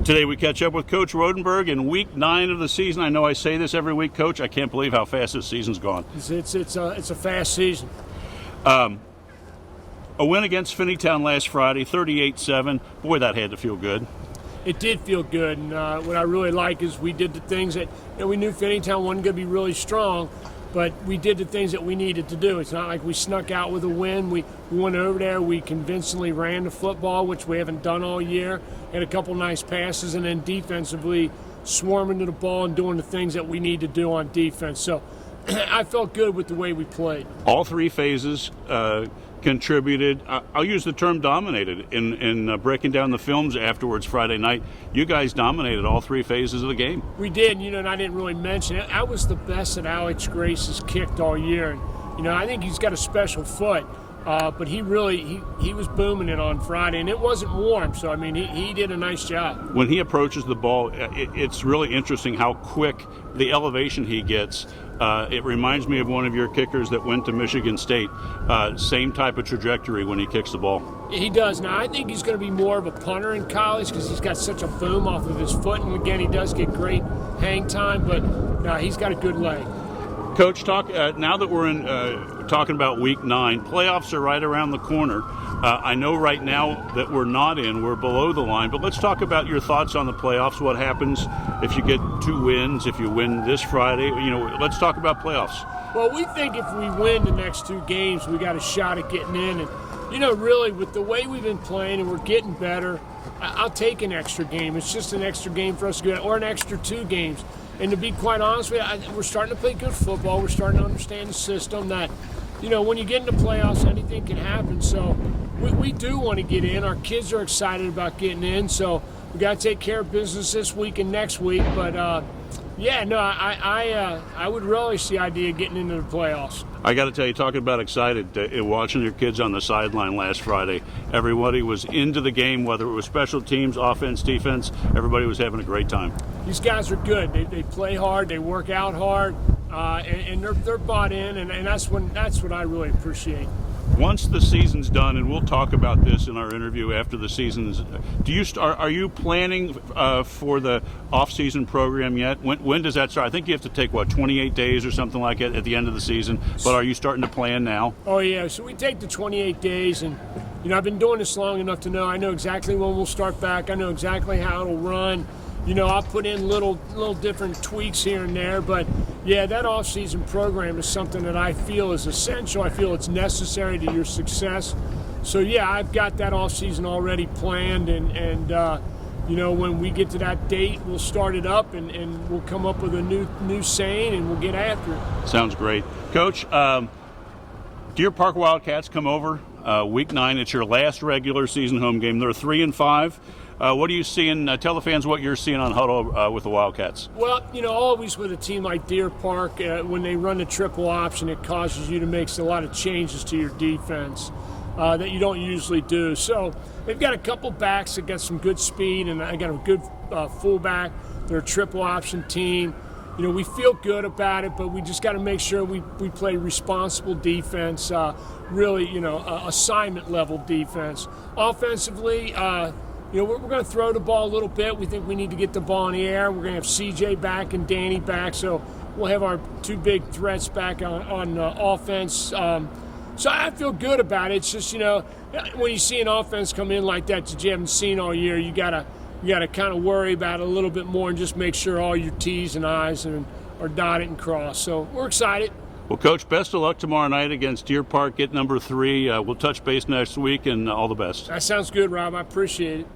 Today we catch up with Coach Rodenberg in week 9 of the season. I know I say this every week, Coach. I can't believe how fast this season's gone. It's a fast season. A win against Finneytown last Friday, 38-7. Boy, that had to feel good. It did feel good, and what I really like is we did the things that we knew Finneytown wasn't going to be really strong, but we did the things that we needed to do. It's not like we snuck out with a win. We went over there, we convincingly ran the football, which we haven't done all year, had a couple nice passes, and then defensively swarming to the ball and doing the things that we need to do on defense. So I felt good with the way we played. All three phases contributed. I'll use the term dominated in breaking down the films afterwards Friday night. You guys dominated all three phases of the game. We did, and I didn't really mention it. I was the best that Alex Grace has kicked all year. And, I think he's got a special foot, but he was booming it on Friday, and it wasn't warm, so, he did a nice job. When he approaches the ball, it's really interesting how quick the elevation he gets. It reminds me of one of your kickers that went to Michigan State. Same type of trajectory when he kicks the ball. He does. Now, I think he's going to be more of a punter in college because he's got such a boom off of his foot. And, again, he does get great hang time, but no, he's got a good leg. Coach, talk now that we're in talking about week 9, playoffs are right around the corner. I know right now that we're below the line, but let's talk about your thoughts on the playoffs. What happens if you get 2 wins, if you win this Friday? Let's talk about playoffs. Well, we think if we win the next 2 games, we got a shot at getting in. And, really, with the way we've been playing and we're getting better, I'll take an extra game. It's just an extra game for us to get, or an extra 2 games. And to be quite honest with you, we're starting to play good football. We're starting to understand the system that, when you get into playoffs, anything can happen. So we do want to get in. Our kids are excited about getting in. So we got to take care of business this week and next week. But, I would relish the idea of getting into the playoffs. I got to tell you, talking about excited, watching your kids on the sideline last Friday, everybody was into the game, whether it was special teams, offense, defense, everybody was having a great time. These guys are good. They play hard, they work out hard, and they're bought in, and that's what I really appreciate. Once the season's done, and we'll talk about this in our interview after the season's, are you planning for the off-season program yet? When does that start? I think you have to take 28 days or something like it at the end of the season. But are you starting to plan now? Oh yeah, so we take the 28 days, and I've been doing this long enough to know. I know exactly when we'll start back. I know exactly how it'll run. I'll put in little different tweaks here and there, but yeah, that off-season program is something that I feel is essential. I feel it's necessary to your success. So yeah, I've got that off-season already planned, and when we get to that date, we'll start it up, and we'll come up with a new saying, and we'll get after it. Sounds great, Coach. Deer Park Wildcats come over week 9. It's your last regular season home game. They're 3-5. What are you seeing? Tell the fans what you're seeing on Huddle with the Wildcats. Well, always with a team like Deer Park, when they run the triple option, it causes you to make a lot of changes to your defense that you don't usually do. So they've got a couple backs that got some good speed, and I got a good fullback. They're a triple option team. We feel good about it, but we just got to make sure we play responsible defense, really, assignment level defense. Offensively, we're going to throw the ball a little bit. We think we need to get the ball in the air. We're going to have CJ back and Danny back, so we'll have our 2 big threats back on offense. So I feel good about it. It's just, when you see an offense come in like that you haven't seen all year, you gotta kind of worry about it a little bit more and just make sure all your T's and I's are dotted and crossed. So we're excited. Well, Coach, best of luck tomorrow night against Deer Park. Get number 3. We'll touch base next week, and all the best. That sounds good, Rob. I appreciate it.